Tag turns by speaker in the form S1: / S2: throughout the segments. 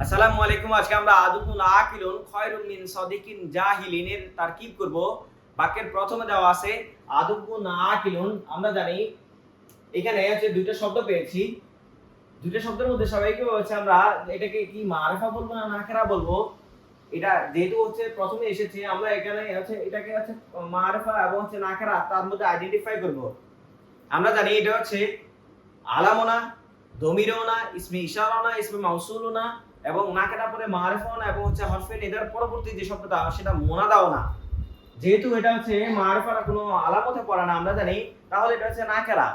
S1: আসসালামু আলাইকুম। আজকে আমরা আদুকুন আকিলুন খয়রুম মিন সাদিকিন জাহিলিনের তারকিব করব। বাক্যের প্রথমে দেওয়া আছে আদুকুন আকিলুন। আমরা জানি এখানে আছে দুইটা শব্দ পেয়েছি। দুইটা শব্দের মধ্যে স্বাভাবিকভাবে হচ্ছে আমরা এটাকে কি মারিফা বলবো না নাকেরা বলবো। এটা যেহেতু হচ্ছে প্রথমে এসেছে আমরা এখানে হচ্ছে এটাকে হচ্ছে মারিফা এবং হচ্ছে নাকেরা তার মধ্যে আইডেন্টিফাই করব। আমরা জানি এটা হচ্ছে আলামনা, দমিরনা, ইসমে ইশারানা, ইসমে মাউসুলনা এবং নাকেরা পরে মারিফানা এবং হচ্ছে হরফে নিদার পরবর্তী যে শব্দটা সেটা মুনাদাও না। যেহেতু এটা হচ্ছে মারিফার কোনো আলামতে পড়ে না আমরা জানি, তাহলে এটা হচ্ছে নাকেরা।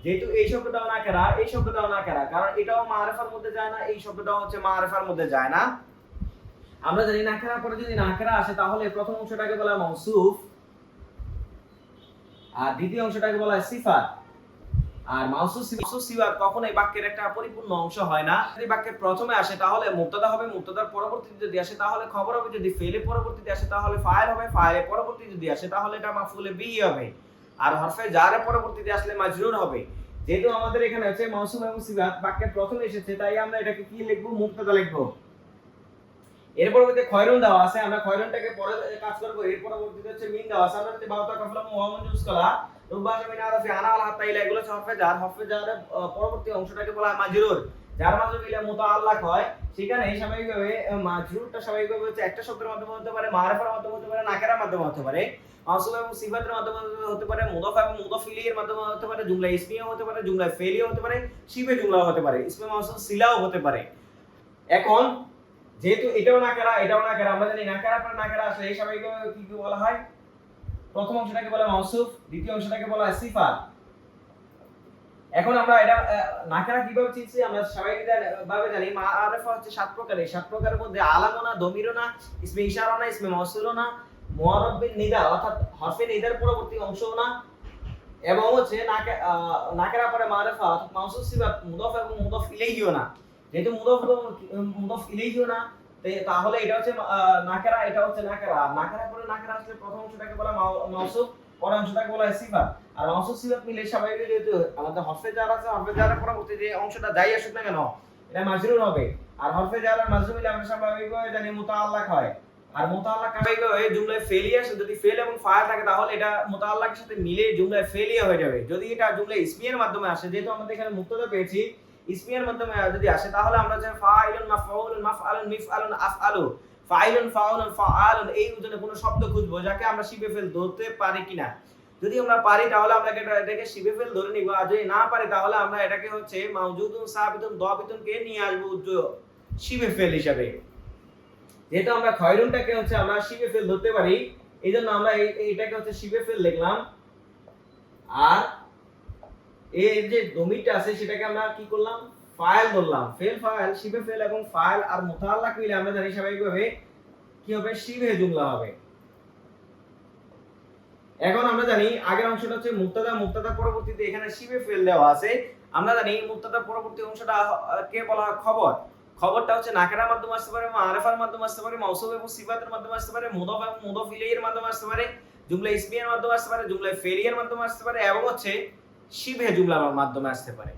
S1: যেহেতু এই শব্দটাও নাকেরা, এই শব্দটাও নাকেরা, কারণ এটাও মারিফার মধ্যে যায় না, এই শব্দটাও হচ্ছে মারিফার মধ্যে যায় না। আমরা জানি নাকেরা পরে যদি নাকেরা আসে তাহলে প্রথম অংশটাকে বলা হয় মাউসুফ আর দ্বিতীয় অংশটাকে বলা হয় সিফাত। আর মাউসুফ সিফাত কখনোই বাক্যের একটা পরিপূর্ণ অংশ হয় না। যদি বাক্যের প্রথমে আসে তাহলে মুবতাদা হবে, মুবতাদার পরবর্তীতে যদি আসে তাহলে খবর হবে, যদি ফেলের পরবর্তীতে আসে তাহলে ফাইল হবে, ফাইলের পরবর্তীতে যদি আসে তাহলে এটা মাফউলে বিহি হবে, আর হরফে জারের পরবর্তীতে আসলে মাজরুর হবে। যেহেতু আমাদের এখানে আছে মাউসুফ এবং সিফাত বাক্যের প্রথমে এসেছে, তাই আমরা এটাকে কি লিখব? মুবতাদা লিখব। এর পরবর্তীতে খয়রুন দেওয়া আছে, আমরা খয়রুনটাকে পরে কাজ করব। এর পরবর্তীতে হচ্ছে মিন দেওয়া আছে, আমরা যদি বাউতা কাফলা মুহাম্মদ ইউজ করা রুবানা মিন আরাফি আনা আল হাত্তা ইলা, এগুলো হরফে জার। হরফে জারের পরবর্তী অংশটাকে বলা হয় মাজরুর। যার মাজরুর ইলা মুতাআল্লাক হয়, সেখানে স্বাভাবিকভাবে মাজরুরটা স্বাভাবিকভাবে হচ্ছে একটা শব্দের মাধ্যমে হতে পারে, মারিফার মাধ্যমে হতে পারে, নাকেরার মাধ্যমে হতে পারে, মাউসুফ এবং সিফাতের মাধ্যমে হতে পারে, মুদাফ এবং মুদাফ ইলাইহির মাধ্যমে হতে পারে, জুমলা ইসমিয়া হতে পারে, জুমলা ফেলিয়া হতে পারে, শিবে জুমলা হতে পারে, ইসমে মাউসুফ সিলাও হতে পারে। এখন যেহেতু এটাও নাকেরা এটাও নাকেরা, আমরা জানি নাকেরা পর নাকেরা আসলে এই স্বাভাবিকভাবে কি কি বলা হয়? প্রথম অংশটাকে বলা হয় মাউসুফ, দ্বিতীয় অংশটাকে বলা হয় সিফাত। এখন আমরা এটা নাকেরা কিভাবে চিনছি? আমরা স্বাভাবিকভাবে জানি মারিফা হচ্ছে 7 প্রকারের। 7 প্রকারের মধ্যে আলামনা, দমিরনা, ইসমে ইশারানা, ইসমে মাউসুলনা, মুআরাব বিন নিদা অর্থাৎ হরফে নিদার পরবর্তী অংশনা এবং হচ্ছে নাকেরা পরে মারিফা অর্থাৎ মাউসুফ, সিফাত, মুদাফ এবং মুদাফ ইলাইহিও না। যেহেতু মুদাফ ইলাইহিও না, তাহলে এটা হচ্ছে নাকেরা, এটা হচ্ছে নাকেরা। নাকেরা পরে নাকেরা আসলে প্রথম অংশটাকে বলা মাউসুফ, পরের অংশটাকে বলা হয় সিফাত। আর মাউসুফ সিফাত মিলে স্বাভাবিক যেহেতু আমাদের হরফে জার আছে, হরফে জারের পরবর্তী যে অংশটা যাই আসুক না কেন এটা মাজরুর হবে। আর হরফে জার আর মাজরুর মিলে আমরা স্বাভাবিকভাবে জানি মুতাআল্লাক হয়। আর মুতাআল্লাক স্বাভাবিকভাবে জুমলায় ফেলিয়া, যদি ফেল এবং ফাইল থাকে তাহলে এটা মুতাআল্লাকের সাথে মিলে জুমলায় ফেলিয়া হয়ে যাবে। যদি এটা জুমলায় ইসমিয়ার মাধ্যমে আসে, যেহেতু আমাদের এখানে মুবতাদা পেয়েছি, ইসমিয়ার মাধ্যমে যদি আসে তাহলে আমরা যে ফাইলুন, মাফউলুন, মাফআলুন, মিফআলুন, আফআলু, ফাইলুন, ফাউলুন, ফাআলুন এই ওজনে কোনো শব্দ খুঁজবো যাকে আমরা শিবে ফেল ধরতে পারি কিনা। যদি আমরা পারি তাহলে আমরা এটাকে শিবে ফেল ধরে নিব, আর যদি না পারি তাহলে আমরা এটাকে হচ্ছে মাউজুদুন, সাবিতুন, দাবিতুন কে নিয়ে আসবো শিবে ফেল হিসাবে। যেহেতু আমরা খয়রুনটাকে হচ্ছে আমরা শিবে ফেল ধরতে পারি, এইজন্য আমরা এইটাকে হচ্ছে শিবে ফেল লিখলাম। আর এর যে দমিরটা আছে সেটাকে আমরা কি করলাম? ফাইল ধরলাম। ফেল, ফাইল, শিবে ফেল এবং ফাইল আর মুতাআল্লাক মিলে আমরা জানি স্বাভাবিকভাবে কি হবে? শিবে জুমলা হবে। এখন আমরা জানি আগের অংশটা হচ্ছে মুবতাদা, মুবতাদার পরবর্তীতে এখানে শিবে ফেল দেওয়া আছে। আমরা জানি মুবতাদার পরবর্তী অংশটা কে বলা হয়? খবর। খবরটা হচ্ছে নাকেরার মাধ্যমে আসতে পারে, মারিফার মাধ্যমে আসতে পারে, মাউসুফ এবং সিফাতের মাধ্যমে আসতে পারে, মুদাফ এবং মুদাফ ইলাইহির মাধ্যমে আসতে পারে, জুমলা ইসমিয়ার মাধ্যমে আসতে পারে, জুমলা ফেলিয়ার মাধ্যমে আসতে পারে এবং হচ্ছে শিবে জুমলার মাধ্যমে আসতে পারে।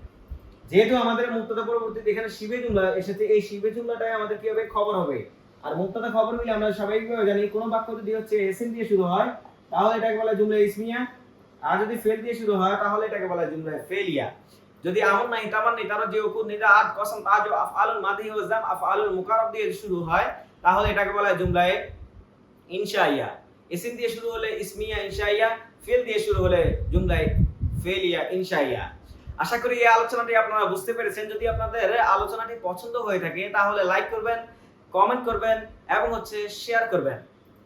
S1: যেহেতু আমাদের মুবতাদা পরবর্তীতে এখানে শিবে জুমলা এসেছে, এই শিবে জুমলাটাই আমাদের কি হবে? খবর হবে। আর মুবতাদা খবর মিলে আমরা স্বাভাবিকভাবে জানি কোন বাক্য যদি হচ্ছে এসএম দিয়ে শুরু হয় তাহলে এটাকে বলা হয় জুমলা ইসমিয়া, আর যদি ফেল দিয়ে শুরু হয় তাহলে এটাকে বলা হয় জুমলা ফেলিয়া। যদি আমর নাই, তামান নাই, তারা যে উকুর নিদা আদ কসম তাজ আফআলুল মাদি ওয়া জাম আফআলুল মুকাররব দিয়ে শুরু হয় তাহলে এটাকে বলা হয় জুমলা ইনশাইয়া। ইসম দিয়ে শুরু হলে ইসমিয়া ইনশাইয়া, ফেল দিয়ে শুরু হলে জুমলা ফেলিয়া ইনশাইয়া। আশা করি এই আলোচনাটি আপনারা বুঝতে পেরেছেন। যদি আপনাদের আলোচনাটি পছন্দ হয়ে থাকে তাহলে লাইক করবেন, কমেন্ট করবেন এবং হচ্ছে শেয়ার করবেন।